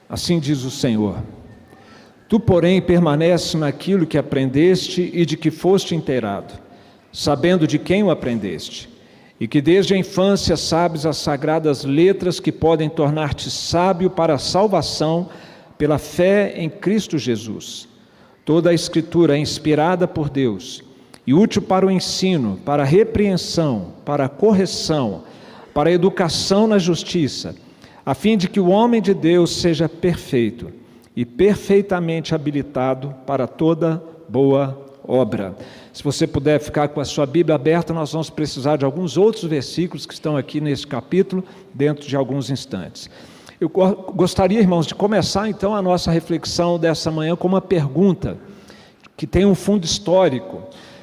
Assim diz o Senhor: Tu, porém, permaneces naquilo que aprendeste e de que foste inteirado, sabendo de quem o aprendeste, e que desde a infância sabes as sagradas letras que podem tornar-te sábio para a salvação pela fé em Cristo Jesus. Toda a Escritura é inspirada por Deus e útil para o ensino, para a repreensão, para a correção, para a educação na justiça, a fim de que o homem de Deus seja perfeito e perfeitamente habilitado para toda boa obra. Se você puder ficar com a sua Bíblia aberta, nós vamos precisar de alguns outros versículos que estão aqui nesse capítulo, dentro de alguns instantes. Eu gostaria, irmãos, de começar então a nossa reflexão dessa manhã com uma pergunta que tem um fundo histórico.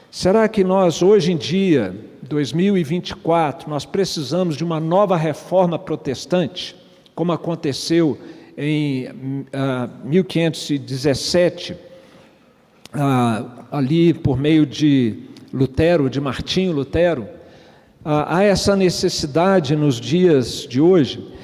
Será que nós, hoje em dia, 2024, nós precisamos de uma nova reforma protestante, como aconteceu em 1517, ali por meio de Lutero, de Martinho Lutero? Há essa necessidade nos dias de hoje.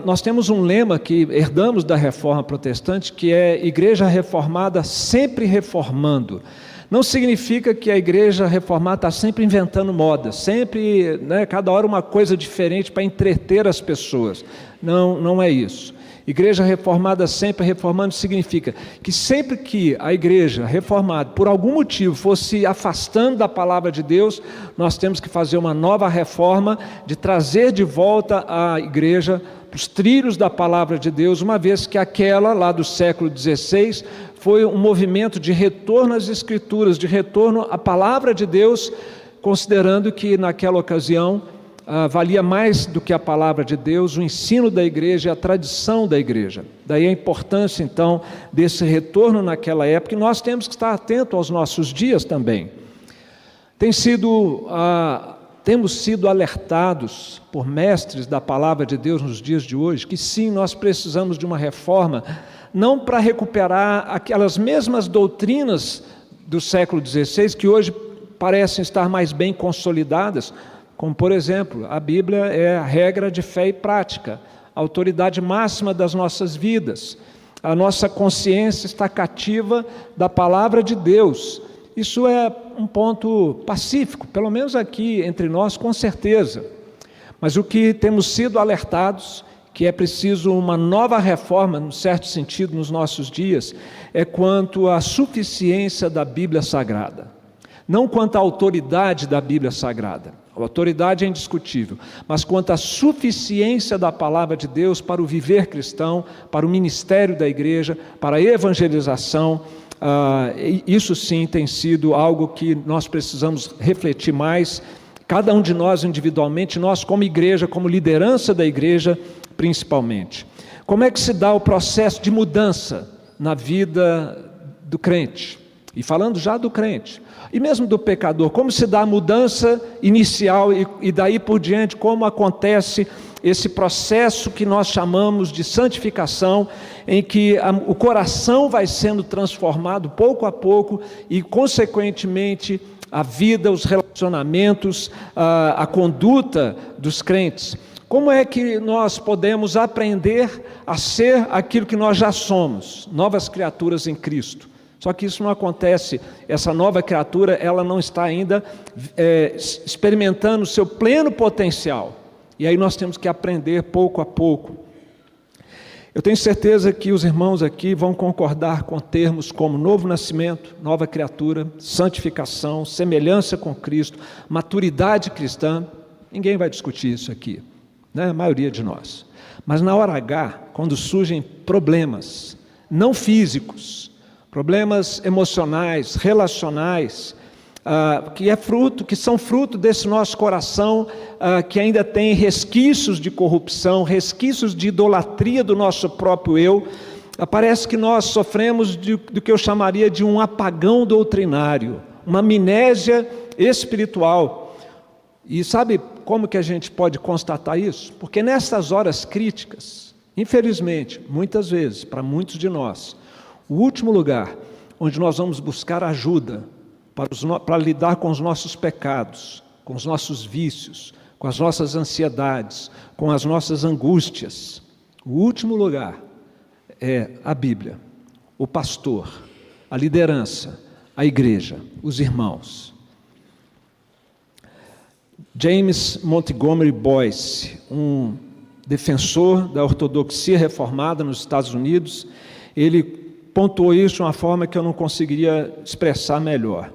Nós temos um lema que herdamos da reforma protestante, que é Igreja Reformada sempre reformando. Não significa que a igreja reformada está sempre inventando moda, sempre, cada hora uma coisa diferente para entreter as pessoas. Não é isso. Igreja reformada sempre reformando significa que sempre que a igreja reformada, por algum motivo, fosse afastando da palavra de Deus, nós temos que fazer uma nova reforma de trazer de volta a igreja para os trilhos da palavra de Deus, uma vez que aquela lá do século XVI foi um movimento de retorno às Escrituras, de retorno à palavra de Deus, considerando que naquela ocasião valia mais do que a palavra de Deus, o ensino da igreja e a tradição da igreja. Daí a importância então desse retorno naquela época, e nós temos que estar atentos aos nossos dias também. Temos sido alertados por mestres da palavra de Deus nos dias de hoje, que sim, nós precisamos de uma reforma, não para recuperar aquelas mesmas doutrinas do século XVI, que hoje parecem estar mais bem consolidadas, como por exemplo, a Bíblia é a regra de fé e prática, a autoridade máxima das nossas vidas, a nossa consciência está cativa da palavra de Deus. Isso é um ponto pacífico, pelo menos aqui entre nós, com certeza. Mas o que temos sido alertados, que é preciso uma nova reforma, num certo sentido, nos nossos dias, é quanto à suficiência da Bíblia Sagrada. Não quanto à autoridade da Bíblia Sagrada. A autoridade é indiscutível, mas quanto à suficiência da palavra de Deus para o viver cristão, para o ministério da igreja, para a evangelização, isso sim tem sido algo que nós precisamos refletir mais, cada um de nós individualmente, nós como igreja, como liderança da igreja principalmente. Como é que se dá o processo de mudança na vida do crente? E falando já do crente, e mesmo do pecador, como se dá a mudança inicial e daí por diante, como acontece esse processo que nós chamamos de santificação, em que o coração vai sendo transformado pouco a pouco e, consequentemente, a vida, os relacionamentos, a conduta dos crentes. Como é que nós podemos aprender a ser aquilo que nós já somos, novas criaturas em Cristo? Só que isso não acontece, essa nova criatura, ela não está ainda experimentando o seu pleno potencial. E aí nós temos que aprender pouco a pouco. Eu tenho certeza que os irmãos aqui vão concordar com termos como novo nascimento, nova criatura, santificação, semelhança com Cristo, maturidade cristã. Ninguém vai discutir isso aqui, né? A maioria de nós. Mas na hora H, quando surgem problemas, não físicos, problemas emocionais, relacionais, que são fruto desse nosso coração, que ainda tem resquícios de corrupção, resquícios de idolatria do nosso próprio eu, parece que nós sofremos do que eu chamaria de um apagão doutrinário, uma amnésia espiritual. E sabe como que a gente pode constatar isso? Porque nessas horas críticas, infelizmente, muitas vezes, para muitos de nós, o último lugar onde nós vamos buscar ajuda para lidar com os nossos pecados, com os nossos vícios, com as nossas ansiedades, com as nossas angústias, o último lugar é a Bíblia, o pastor, a liderança, a igreja, os irmãos. James Montgomery Boyce, um defensor da ortodoxia reformada nos Estados Unidos, ele pontuou isso de uma forma que eu não conseguiria expressar melhor.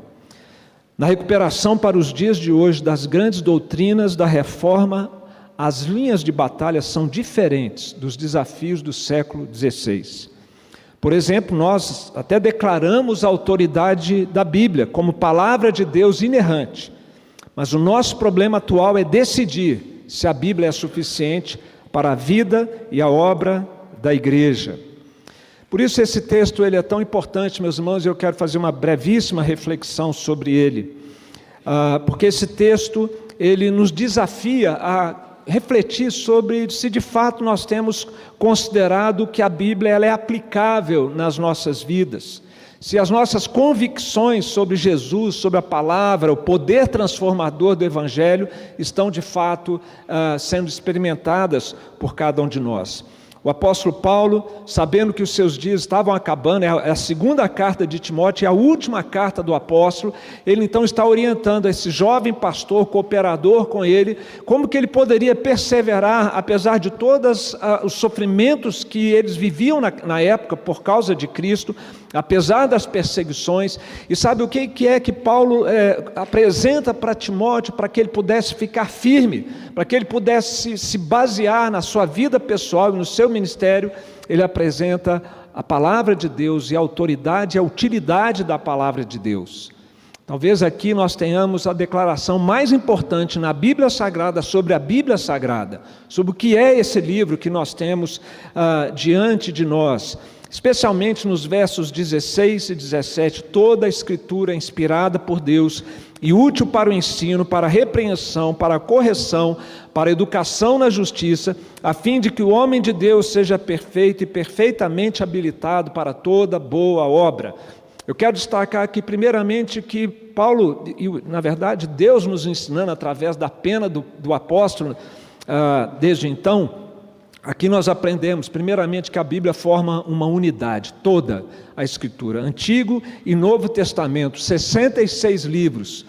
Na recuperação para os dias de hoje das grandes doutrinas da reforma, as linhas de batalha são diferentes dos desafios do século XVI. Por exemplo, nós até declaramos a autoridade da Bíblia como palavra de Deus inerrante, mas o nosso problema atual é decidir se a Bíblia é suficiente para a vida e a obra da igreja. Por isso esse texto ele é tão importante, meus irmãos, e eu quero fazer uma brevíssima reflexão sobre ele, porque esse texto ele nos desafia a refletir sobre se de fato nós temos considerado que a Bíblia ela é aplicável nas nossas vidas, se as nossas convicções sobre Jesus, sobre a palavra, o poder transformador do Evangelho estão de fato sendo experimentadas por cada um de nós. O apóstolo Paulo, sabendo que os seus dias estavam acabando, é a segunda carta de Timóteo, é a última carta do apóstolo, ele então está orientando esse jovem pastor, cooperador com ele, como que ele poderia perseverar, apesar de todos os sofrimentos que eles viviam na época por causa de Cristo, apesar das perseguições. E sabe o que é que Paulo apresenta para Timóteo, para que ele pudesse ficar firme, para que ele pudesse se basear na sua vida pessoal e no seu ministério? Ele apresenta a palavra de Deus e a autoridade e a utilidade da palavra de Deus. Talvez aqui nós tenhamos a declaração mais importante na Bíblia Sagrada sobre a Bíblia Sagrada, sobre o que é esse livro que nós temos diante de nós. Especialmente nos versos 16 e 17, toda a Escritura é inspirada por Deus e útil para o ensino, para a repreensão, para a correção, para a educação na justiça, a fim de que o homem de Deus seja perfeito e perfeitamente habilitado para toda boa obra. Eu quero destacar aqui primeiramente que Paulo, e na verdade Deus nos ensinando através da pena do apóstolo, desde então, aqui nós aprendemos, primeiramente, que a Bíblia forma uma unidade, toda a Escritura, Antigo e Novo Testamento, 66 livros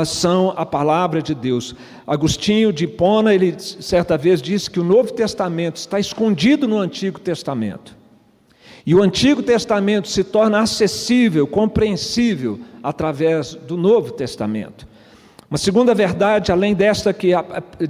são a palavra de Deus. Agostinho de Hipona, ele certa vez disse que o Novo Testamento está escondido no Antigo Testamento. E o Antigo Testamento se torna acessível, compreensível, através do Novo Testamento. Uma segunda verdade, além desta que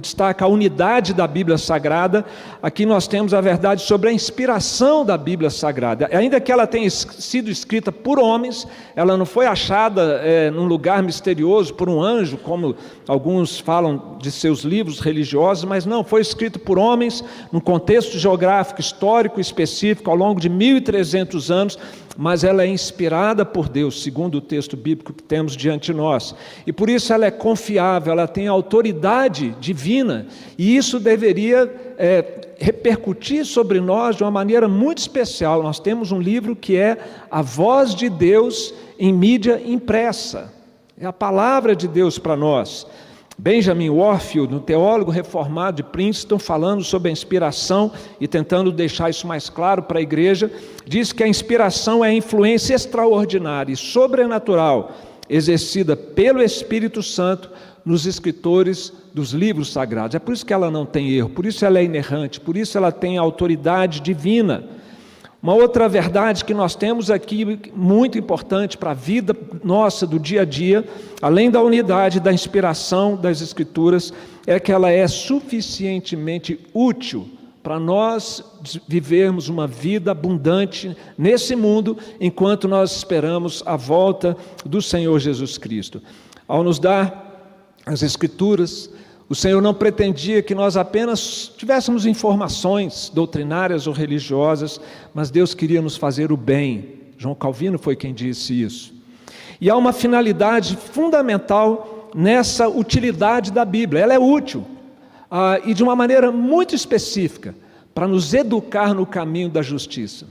destaca a unidade da Bíblia Sagrada, aqui nós temos a verdade sobre a inspiração da Bíblia Sagrada. Ainda que ela tenha sido escrita por homens, ela não foi achada num lugar misterioso por um anjo, como alguns falam de seus livros religiosos, mas não, foi escrito por homens, num contexto geográfico, histórico específico, ao longo de 1.300 anos, mas ela é inspirada por Deus, segundo o texto bíblico que temos diante de nós. E por isso ela é confiável, ela tem autoridade divina, e isso deveria repercutir sobre nós de uma maneira muito especial. Nós temos um livro que é a voz de Deus em mídia impressa, é a palavra de Deus para nós. Benjamin Warfield, um teólogo reformado de Princeton, falando sobre a inspiração e tentando deixar isso mais claro para a igreja, diz que a inspiração é a influência extraordinária e sobrenatural exercida pelo Espírito Santo nos escritores dos livros sagrados. É por isso que ela não tem erro, por isso ela é inerrante, por isso ela tem autoridade divina. Uma outra verdade que nós temos aqui, muito importante para a vida nossa do dia a dia, além da unidade da inspiração das Escrituras, é que ela é suficientemente útil para nós vivermos uma vida abundante nesse mundo, enquanto nós esperamos a volta do Senhor Jesus Cristo. Ao nos dar as Escrituras, o Senhor não pretendia que nós apenas tivéssemos informações doutrinárias ou religiosas, mas Deus queria nos fazer o bem. João Calvino foi quem disse isso. E há uma finalidade fundamental nessa utilidade da Bíblia. Ela é útil, e de uma maneira muito específica, para nos educar no caminho da justiça.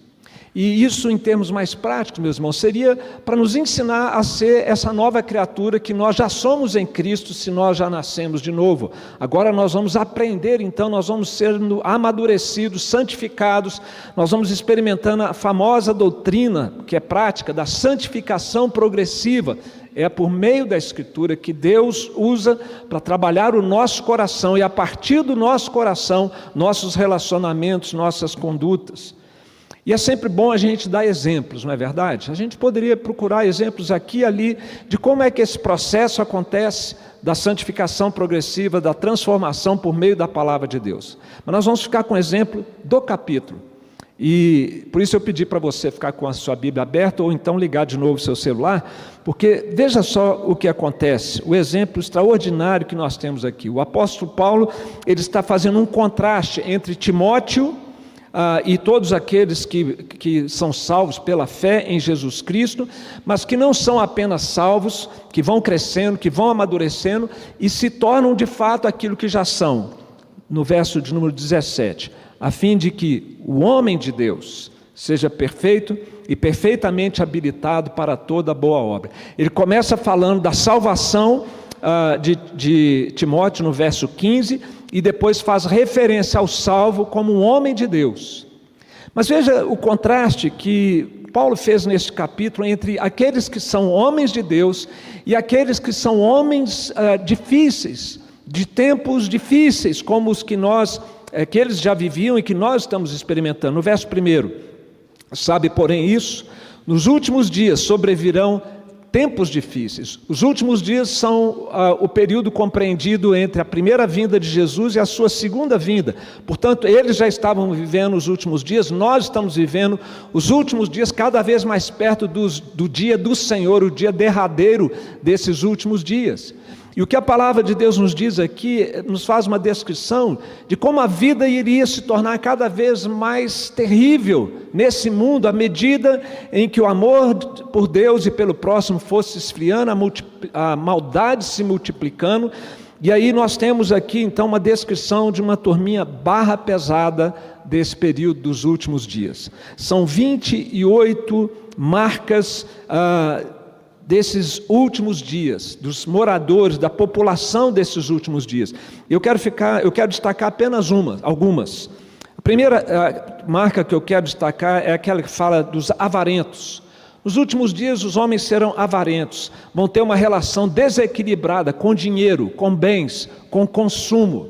E isso, em termos mais práticos, meus irmãos, seria para nos ensinar a ser essa nova criatura que nós já somos em Cristo, se nós já nascemos de novo. Agora nós vamos aprender, então, nós vamos ser amadurecidos, santificados, nós vamos experimentando a famosa doutrina, que é prática, da santificação progressiva. É por meio da Escritura que Deus usa para trabalhar o nosso coração, e a partir do nosso coração, nossos relacionamentos, nossas condutas. E é sempre bom a gente dar exemplos, não é verdade? A gente poderia procurar exemplos aqui e ali de como é que esse processo acontece da santificação progressiva, da transformação por meio da palavra de Deus. Mas nós vamos ficar com o exemplo do capítulo. E por isso eu pedi para você ficar com a sua Bíblia aberta ou então ligar de novo o seu celular, porque veja só o que acontece, o exemplo extraordinário que nós temos aqui. O apóstolo Paulo, ele está fazendo um contraste entre Timóteo e todos aqueles que são salvos pela fé em Jesus Cristo, mas que não são apenas salvos, que vão crescendo, que vão amadurecendo e se tornam de fato aquilo que já são. No verso de número 17, a fim de que o homem de Deus seja perfeito e perfeitamente habilitado para toda boa obra. Ele começa falando da salvação de Timóteo no verso 15, e depois faz referência ao salvo como um homem de Deus. Mas veja o contraste que Paulo fez neste capítulo entre aqueles que são homens de Deus e aqueles que são homens difíceis, de tempos difíceis, como os que eles já viviam e que nós estamos experimentando. No verso 1, sabe, porém, isso, nos últimos dias sobrevirão tempos difíceis. Os últimos dias são o período compreendido entre a primeira vinda de Jesus e a sua segunda vinda. Portanto, eles já estavam vivendo os últimos dias, nós estamos vivendo os últimos dias, cada vez mais perto do dia do Senhor, o dia derradeiro desses últimos dias. E o que a palavra de Deus nos diz aqui, nos faz uma descrição de como a vida iria se tornar cada vez mais terrível nesse mundo, à medida em que o amor por Deus e pelo próximo fosse esfriando, a maldade se multiplicando. E aí nós temos aqui então uma descrição de uma turminha barra pesada desse período dos últimos dias. São 28 marcas desses últimos dias, dos moradores, da população desses últimos dias. Eu quero destacar apenas algumas. A primeira marca que eu quero destacar é aquela que fala dos avarentos. Nos últimos dias os homens serão avarentos, vão ter uma relação desequilibrada com dinheiro, com bens, com consumo.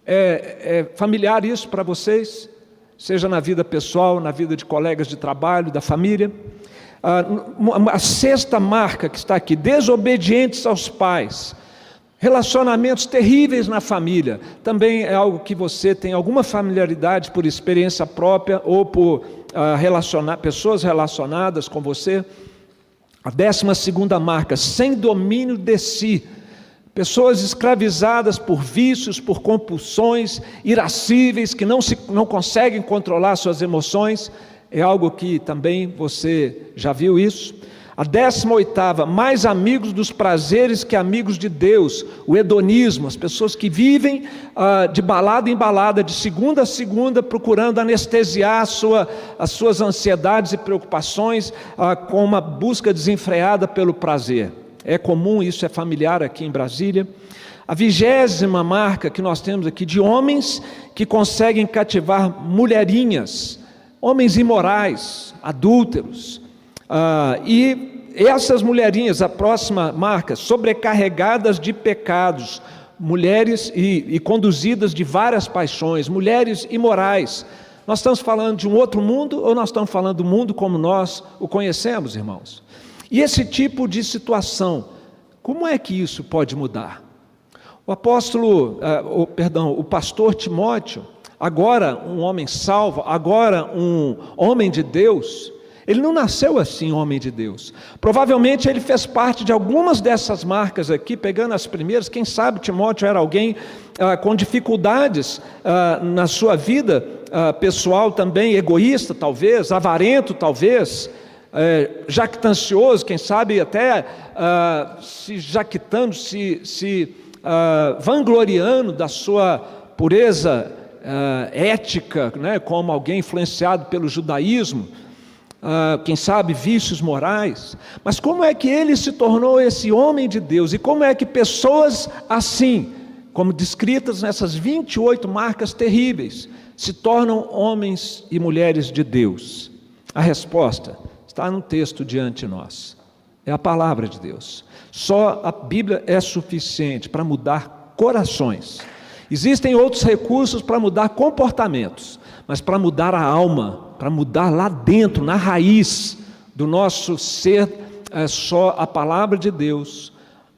É familiar isso para vocês? Seja na vida pessoal, na vida de colegas de trabalho, da família? A sexta marca que está aqui, desobedientes aos pais, relacionamentos terríveis na família, também é algo que você tem alguma familiaridade por experiência própria ou por pessoas relacionadas com você. A 12ª marca, sem domínio de si, pessoas escravizadas por vícios, por compulsões, irascíveis, que não conseguem controlar suas emoções. É algo que também você já viu isso. A 18ª, mais amigos dos prazeres que amigos de Deus, o hedonismo, as pessoas que vivem de balada em balada, de segunda a segunda, procurando anestesiar as suas ansiedades e preocupações com uma busca desenfreada pelo prazer. É comum, isso é familiar aqui em Brasília. A 20ª marca que nós temos aqui, de homens que conseguem cativar mulherinhas, homens imorais, adúlteros, e essas mulherinhas, a próxima marca, sobrecarregadas de pecados, mulheres e conduzidas de várias paixões, mulheres imorais. Nós estamos falando de um outro mundo ou nós estamos falando do mundo como nós o conhecemos, irmãos? E esse tipo de situação, como é que isso pode mudar? O pastor Timóteo, agora um homem salvo, agora um homem de Deus, ele não nasceu assim, homem de Deus. Provavelmente ele fez parte de algumas dessas marcas aqui, pegando as primeiras. Quem sabe Timóteo era alguém com dificuldades na sua vida pessoal também, egoísta talvez, avarento talvez, jactancioso, quem sabe até se jactando, se vangloriando da sua pureza ética, né, como alguém influenciado pelo judaísmo. quem sabe vícios morais, mas como é que ele se tornou esse homem de Deus? E como é que pessoas assim, como descritas nessas 28 marcas terríveis, se tornam homens e mulheres de Deus? A resposta está no texto diante de nós. É a palavra de Deus. Só a Bíblia é suficiente para mudar corações. Existem outros recursos para mudar comportamentos, mas para mudar a alma, para mudar lá dentro, na raiz do nosso ser, é só a palavra de Deus,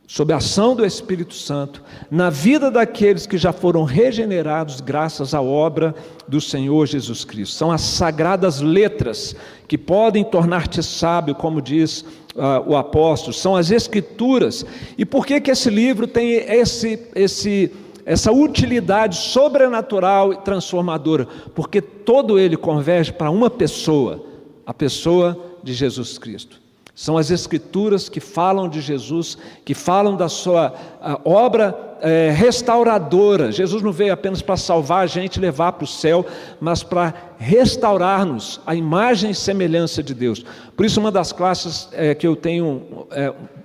sob a ação do Espírito Santo, na vida daqueles que já foram regenerados graças à obra do Senhor Jesus Cristo. São as sagradas letras que podem tornar-te sábio, como diz o apóstolo, são as Escrituras. E por que esse livro tem essa utilidade sobrenatural e transformadora? Porque todo ele converge para uma pessoa, a pessoa de Jesus Cristo. São as Escrituras que falam de Jesus, que falam da sua obra restauradora. Jesus não veio apenas para salvar a gente e levar para o céu, mas para restaurar-nos à imagem e semelhança de Deus. Por isso, uma das classes que eu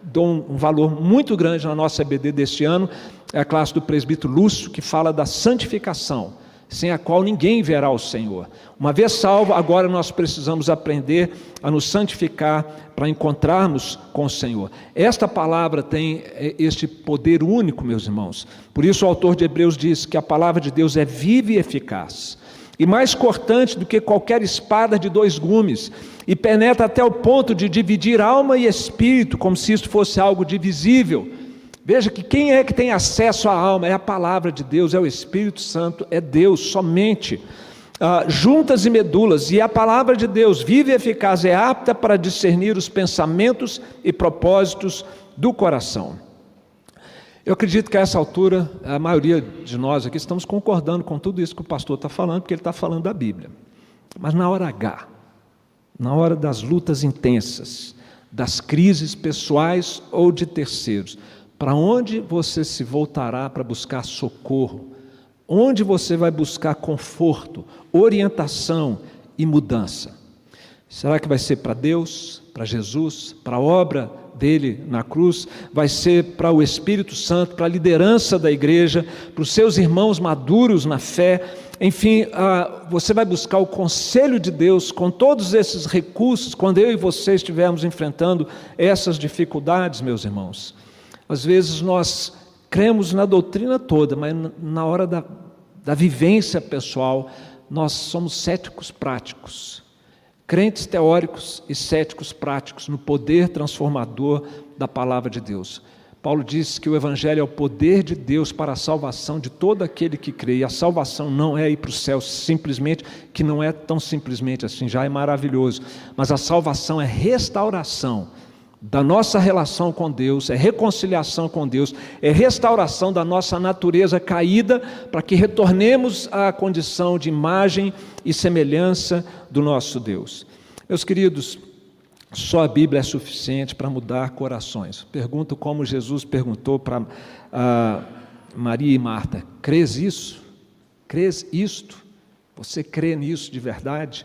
dou um valor muito grande na nossa EBD deste ano, é a classe do presbítero Lúcio, que fala da santificação, sem a qual ninguém verá o Senhor. Uma vez salvo, agora nós precisamos aprender a nos santificar para encontrarmos com o Senhor. Esta palavra tem este poder único, meus irmãos. Por isso o autor de Hebreus diz que a palavra de Deus é viva e eficaz, e mais cortante do que qualquer espada de 2 gumes, e penetra até o ponto de dividir alma e espírito, como se isto fosse algo divisível. Veja que quem é que tem acesso à alma? É a palavra de Deus, é o Espírito Santo, é Deus somente. Juntas e medulas, e a palavra de Deus, viva e eficaz, é apta para discernir os pensamentos e propósitos do coração. Eu acredito que a essa altura, a maioria de nós aqui estamos concordando com tudo isso que o pastor está falando, porque ele está falando da Bíblia. Mas na hora H, na hora das lutas intensas, das crises pessoais ou de terceiros, para onde você se voltará para buscar socorro? Onde você vai buscar conforto, orientação e mudança? Será que vai ser para Deus, para Jesus, para a obra dele na cruz? Vai ser para o Espírito Santo, para a liderança da igreja, para os seus irmãos maduros na fé? Enfim, você vai buscar o conselho de Deus com todos esses recursos, quando eu e você estivermos enfrentando essas dificuldades, meus irmãos. Às vezes nós cremos na doutrina toda, mas na hora da vivência pessoal, nós somos céticos práticos. Crentes teóricos e céticos práticos no poder transformador da palavra de Deus. Paulo diz que o Evangelho é o poder de Deus para a salvação de todo aquele que crê. E a salvação não é ir para o céu simplesmente, que não é tão simplesmente assim, já é maravilhoso. Mas a salvação é restauração da nossa relação com Deus, é reconciliação com Deus, é restauração da nossa natureza caída, para que retornemos à condição de imagem e semelhança do nosso Deus. Meus queridos, só a Bíblia é suficiente para mudar corações. Pergunto como Jesus perguntou para Maria e Marta: crês isso? Crês isto? Você crê nisso de verdade?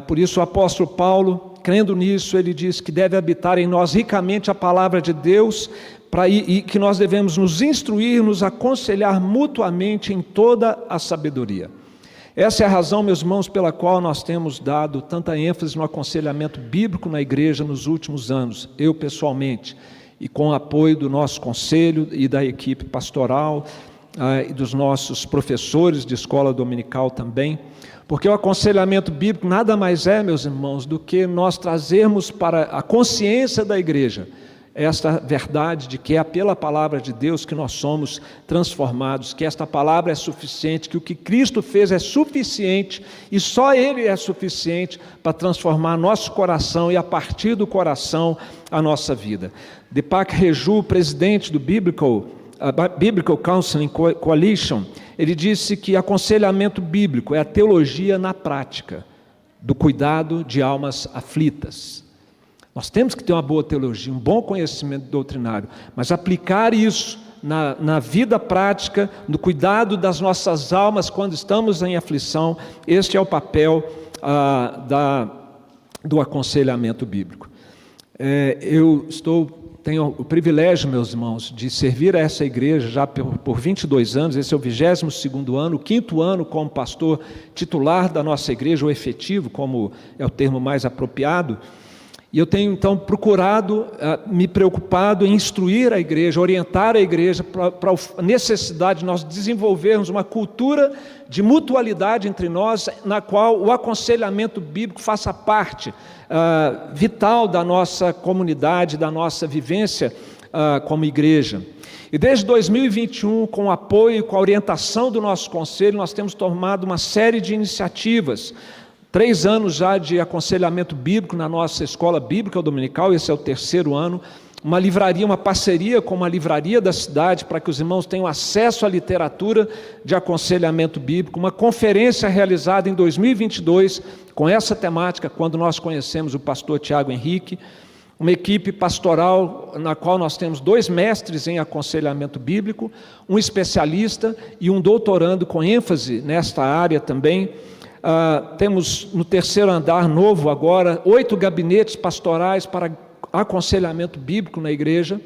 Por isso o apóstolo Paulo, crendo nisso, ele diz que deve habitar em nós ricamente a palavra de Deus, e que nós devemos nos instruir, nos aconselhar mutuamente em toda a sabedoria. Essa é a razão, meus irmãos, pela qual nós temos dado tanta ênfase no aconselhamento bíblico na igreja nos últimos anos, eu pessoalmente, e com o apoio do nosso conselho e da equipe pastoral, e dos nossos professores de escola dominical também, porque o aconselhamento bíblico nada mais é, meus irmãos, do que nós trazermos para a consciência da igreja esta verdade de que é pela palavra de Deus que nós somos transformados, que esta palavra é suficiente, que o que Cristo fez é suficiente e só Ele é suficiente para transformar nosso coração e a partir do coração a nossa vida. Deepak Reju, presidente do Biblical Counseling Coalition, ele disse que aconselhamento bíblico é a teologia na prática do cuidado de almas aflitas. Nós temos que ter uma boa teologia, um bom conhecimento doutrinário, mas aplicar isso na vida prática, no cuidado das nossas almas quando estamos em aflição, este é o papel do aconselhamento bíblico. Eu tenho o privilégio, meus irmãos, de servir a essa igreja já por 22 anos, esse é o 22º ano, o 5º ano como pastor titular da nossa igreja, ou efetivo, como é o termo mais apropriado, e eu tenho então procurado, me preocupado em instruir a igreja, orientar a igreja para a necessidade de nós desenvolvermos uma cultura de mutualidade entre nós, na qual o aconselhamento bíblico faça parte vital da nossa comunidade, da nossa vivência como igreja. E desde 2021, com o apoio e com a orientação do nosso conselho, nós temos tomado uma série de iniciativas. 3 anos já de aconselhamento bíblico na nossa escola bíblica dominical, esse é o 3º ano, uma livraria, uma parceria com uma livraria da cidade para que os irmãos tenham acesso à literatura de aconselhamento bíblico, uma conferência realizada em 2022 com essa temática, quando nós conhecemos o pastor Tiago Henrique, uma equipe pastoral na qual nós temos 2 mestres em aconselhamento bíblico, um especialista e um doutorando com ênfase nesta área também. Temos no 3º andar novo agora 8 gabinetes pastorais para aconselhamento bíblico na igreja,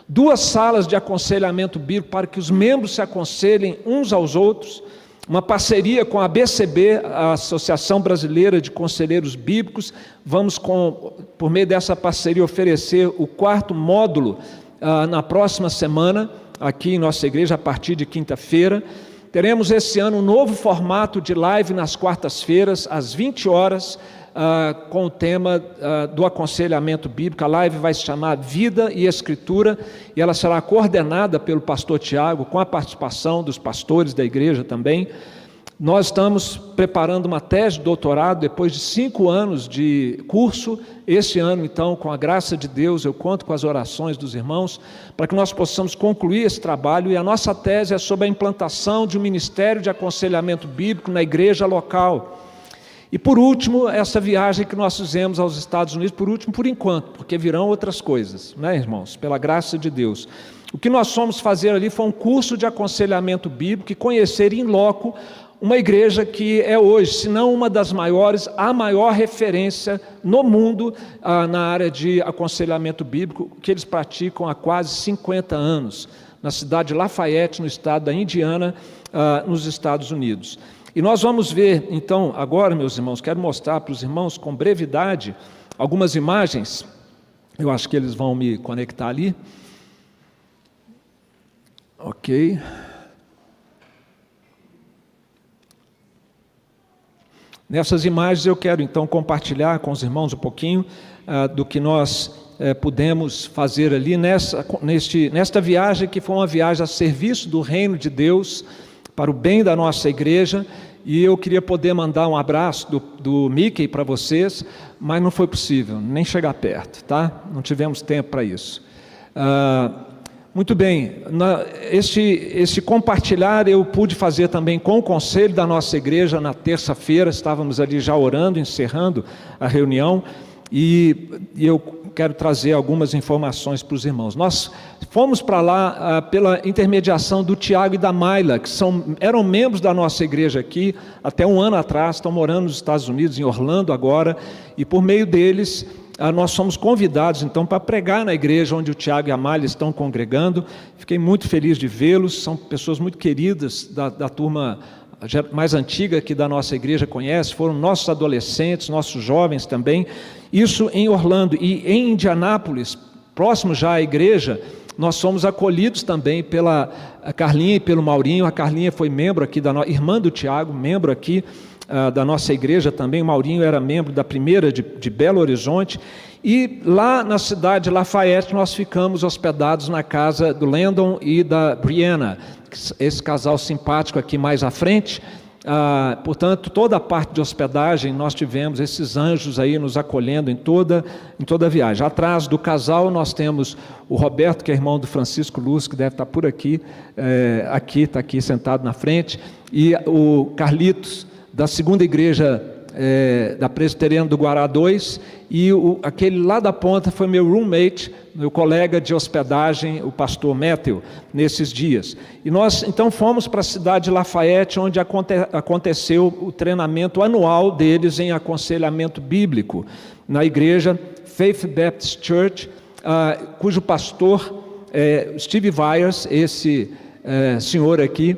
2 salas de aconselhamento bíblico para que os membros se aconselhem uns aos outros, uma parceria com a ABCB, a Associação Brasileira de Conselheiros Bíblicos. Vamos, por meio dessa parceria, oferecer o 4º módulo na próxima semana, aqui em nossa igreja, a partir de quinta-feira. Teremos esse ano um novo formato de live nas quartas-feiras, às 20 horas, com o tema do aconselhamento bíblico. A live vai se chamar Vida e Escritura, e ela será coordenada pelo pastor Tiago, com a participação dos pastores da igreja também. Nós estamos preparando uma tese de doutorado, depois de 5 anos de curso. Esse ano, então, com a graça de Deus, eu conto com as orações dos irmãos, para que nós possamos concluir esse trabalho, e a nossa tese é sobre a implantação de um ministério de aconselhamento bíblico na igreja local. E por último, essa viagem que nós fizemos aos Estados Unidos, por enquanto, porque virão outras coisas, né, irmãos? Pela graça de Deus. O que nós fomos fazer ali foi um curso de aconselhamento bíblico e conhecer em loco uma igreja que é hoje, se não uma das maiores, a maior referência no mundo na área de aconselhamento bíblico, que eles praticam há quase 50 anos, na cidade de Lafayette, no estado da Indiana, nos Estados Unidos. E nós vamos ver, então, agora, meus irmãos, quero mostrar para os irmãos com brevidade algumas imagens. Eu acho que eles vão me conectar ali. Ok. Nessas imagens eu quero então compartilhar com os irmãos um pouquinho do que nós pudemos fazer ali nesta viagem, que foi uma viagem a serviço do reino de Deus, para o bem da nossa igreja. E eu queria poder mandar um abraço do Mickey para vocês, mas não foi possível, nem chegar perto, tá? Não tivemos tempo para isso. Muito bem, este compartilhar eu pude fazer também com o conselho da nossa igreja na terça-feira. Estávamos ali já orando, encerrando a reunião, e eu quero trazer algumas informações para os irmãos. Nós fomos para lá pela intermediação do Tiago e da Mayla, que eram membros da nossa igreja aqui até um ano atrás, estão morando nos Estados Unidos, em Orlando agora, e por meio deles nós somos convidados então para pregar na igreja onde o Tiago e a Mayla estão congregando. Fiquei muito feliz de vê-los, são pessoas muito queridas da turma mais antiga que da nossa igreja conhece, foram nossos adolescentes, nossos jovens também. Isso em Orlando. E em Indianápolis, próximo já à igreja, nós somos acolhidos também pela Carlinha e pelo Maurinho. A Carlinha foi membro aqui, irmã do Tiago, membro aqui da nossa igreja também. O Maurinho era membro da primeira de Belo Horizonte. E lá na cidade de Lafayette nós ficamos hospedados na casa do Landon e da Brianna, esse casal simpático aqui mais à frente. Portanto, toda a parte de hospedagem nós tivemos esses anjos aí nos acolhendo em toda a viagem. Atrás do casal nós temos o Roberto, que é irmão do Francisco Luz, que deve estar por aqui, está aqui sentado na frente, e o Carlitos, da segunda igreja da Presbiteriana do Guará 2, e aquele lá da ponta foi meu roommate, meu colega de hospedagem, o pastor Matthew, nesses dias. E nós então fomos para a cidade de Lafayette, onde aconteceu o treinamento anual deles em aconselhamento bíblico, na igreja Faith Baptist Church, cujo pastor Steve Viers, esse senhor aqui,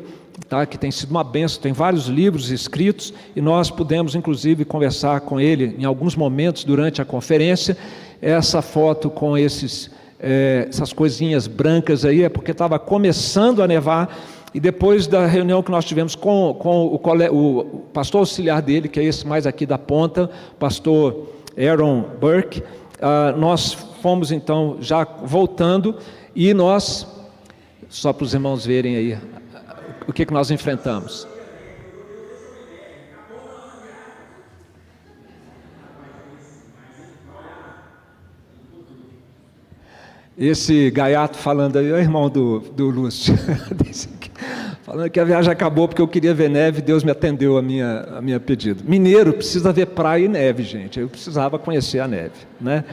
que tem sido uma bênção, tem vários livros escritos, e nós pudemos inclusive conversar com ele em alguns momentos durante a conferência. Essa foto com essas coisinhas brancas aí é porque estava começando a nevar, e depois da reunião que nós tivemos com o pastor auxiliar dele, que é esse mais aqui da ponta, pastor Aaron Burke, nós fomos então já voltando, e nós, só para os irmãos verem aí o que nós enfrentamos. Esse gaiato falando aí, é o irmão do Lúcio, falando que a viagem acabou porque eu queria ver neve, Deus me atendeu a minha pedido. Mineiro precisa ver praia e neve, gente, eu precisava conhecer a neve, né?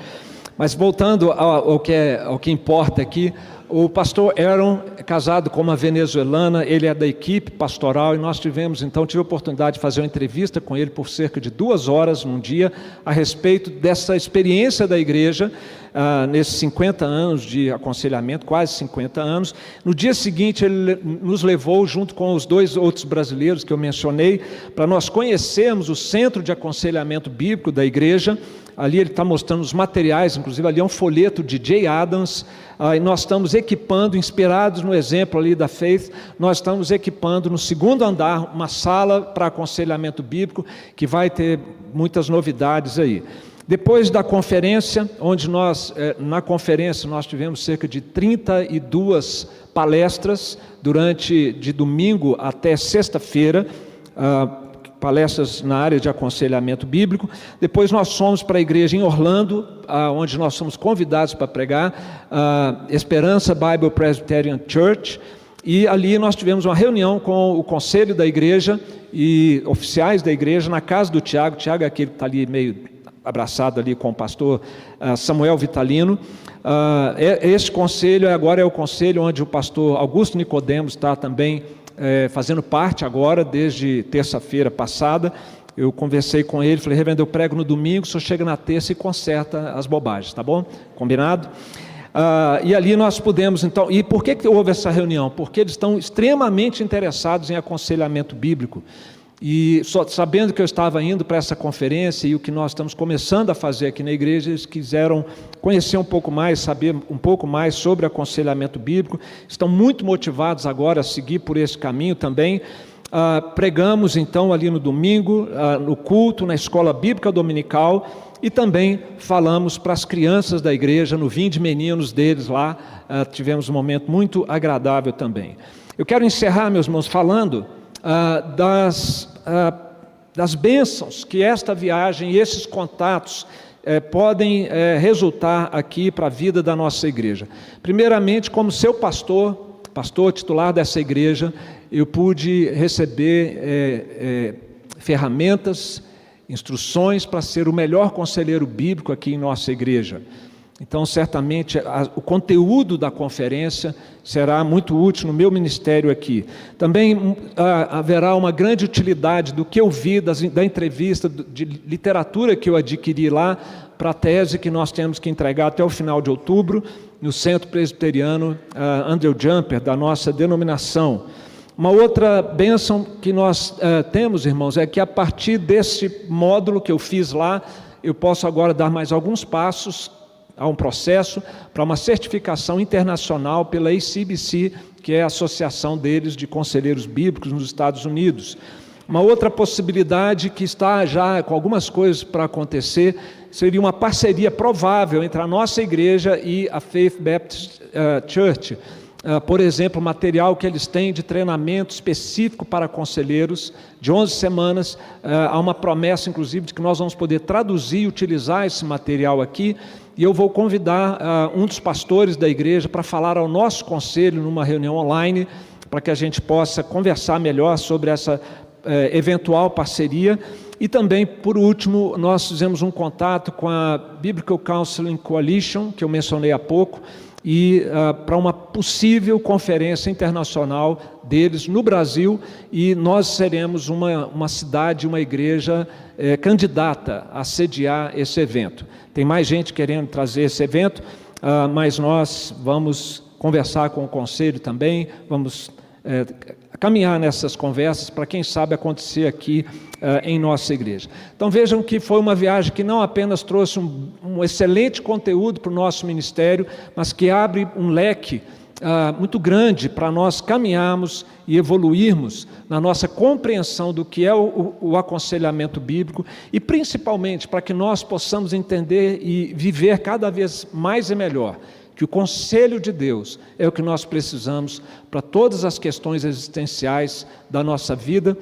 Mas voltando ao que importa aqui, o pastor Aaron é casado com uma venezuelana, ele é da equipe pastoral, e nós tive a oportunidade de fazer uma entrevista com ele por cerca de 2 horas num dia, a respeito dessa experiência da igreja, nesses 50 anos de aconselhamento, quase 50 anos. No dia seguinte, ele nos levou, junto com os 2 outros brasileiros que eu mencionei, para nós conhecermos o centro de aconselhamento bíblico da igreja. Ali ele está mostrando os materiais, inclusive ali é um folheto de Jay Adams, e nós estamos equipando, inspirados no exemplo ali da Faith, nós estamos equipando no 2º andar uma sala para aconselhamento bíblico, que vai ter muitas novidades aí. Depois da conferência, onde na conferência nós tivemos cerca de 32 palestras, de domingo até sexta-feira, palestras na área de aconselhamento bíblico. Depois nós fomos para a igreja em Orlando, onde nós fomos convidados para pregar, Esperança Bible Presbyterian Church, e ali nós tivemos uma reunião com o conselho da igreja e oficiais da igreja na casa do Tiago. Tiago é aquele que está ali meio abraçado ali com o pastor Samuel Vitalino. Esse conselho agora é o conselho onde o pastor Augusto Nicodemos está também fazendo parte agora, desde terça-feira passada. Eu conversei com ele, falei: reverendo, eu prego no domingo, o senhor chega na terça e conserta as bobagens, tá bom? Combinado? E ali nós pudemos, então, e por que houve essa reunião? Porque eles estão extremamente interessados em aconselhamento bíblico, e sabendo que eu estava indo para essa conferência e o que nós estamos começando a fazer aqui na igreja, eles quiseram conhecer um pouco mais, saber um pouco mais sobre aconselhamento bíblico, estão muito motivados agora a seguir por esse caminho também. Pregamos então ali no domingo, no culto, na escola bíblica dominical, e também falamos para as crianças da igreja, no Vinde Meninos deles lá, tivemos um momento muito agradável também. Eu quero encerrar, meus irmãos, falando das bênçãos que esta viagem e esses contatos podem resultar aqui para a vida da nossa igreja. Primeiramente, como seu pastor titular dessa igreja, eu pude receber ferramentas, instruções para ser o melhor conselheiro bíblico aqui em nossa igreja. Então, certamente, o conteúdo da conferência será muito útil no meu ministério aqui. Também haverá uma grande utilidade do que eu vi, da entrevista, de literatura que eu adquiri lá, para a tese que nós temos que entregar até o final de outubro, no Centro Presbiteriano Andrew Jumper, da nossa denominação. Uma outra bênção que nós temos, irmãos, é que a partir desse módulo que eu fiz lá, eu posso agora dar mais alguns passos. Há um processo para uma certificação internacional pela ACBC, que é a associação deles de conselheiros bíblicos nos Estados Unidos. Uma outra possibilidade que está já com algumas coisas para acontecer seria uma parceria provável entre a nossa igreja e a Faith Baptist Church. Por exemplo, material que eles têm de treinamento específico para conselheiros, de 11 semanas, há uma promessa, inclusive, de que nós vamos poder traduzir e utilizar esse material aqui, e eu vou convidar um dos pastores da igreja para falar ao nosso conselho numa reunião online, para que a gente possa conversar melhor sobre essa eventual parceria. E também, por último, nós fizemos um contato com a Biblical Counseling Coalition, que eu mencionei há pouco, e para uma possível conferência internacional deles no Brasil, e nós seremos uma cidade, uma igreja candidata a sediar esse evento. Tem mais gente querendo trazer esse evento, mas nós vamos conversar com o conselho também, vamos caminhar nessas conversas para, quem sabe, acontecer aqui em nossa igreja. Então vejam que foi uma viagem que não apenas trouxe um excelente conteúdo para o nosso ministério, mas que abre um leque muito grande para nós caminharmos e evoluirmos na nossa compreensão do que é o aconselhamento bíblico, e principalmente para que nós possamos entender e viver cada vez mais e melhor que o conselho de Deus é o que nós precisamos para todas as questões existenciais da nossa vida,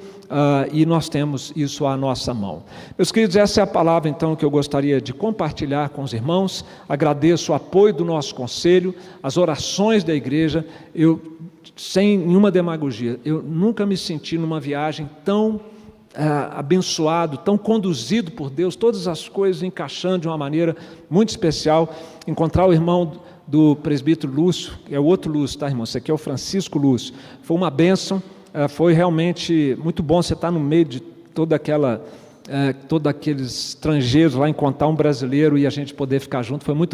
e nós temos isso à nossa mão. Meus queridos, essa é a palavra então que eu gostaria de compartilhar com os irmãos. Agradeço o apoio do nosso conselho, as orações da igreja. Eu, sem nenhuma demagogia, eu nunca me senti numa viagem tão abençoado, tão conduzido por Deus, todas as coisas encaixando de uma maneira muito especial. Encontrar o irmão do presbítero Lúcio, que é o outro Lúcio, tá, irmão? Esse aqui é o Francisco Lúcio. Foi uma bênção, foi realmente muito bom você estar no meio de todos aqueles estrangeiros lá, encontrar um brasileiro e a gente poder ficar junto, foi muito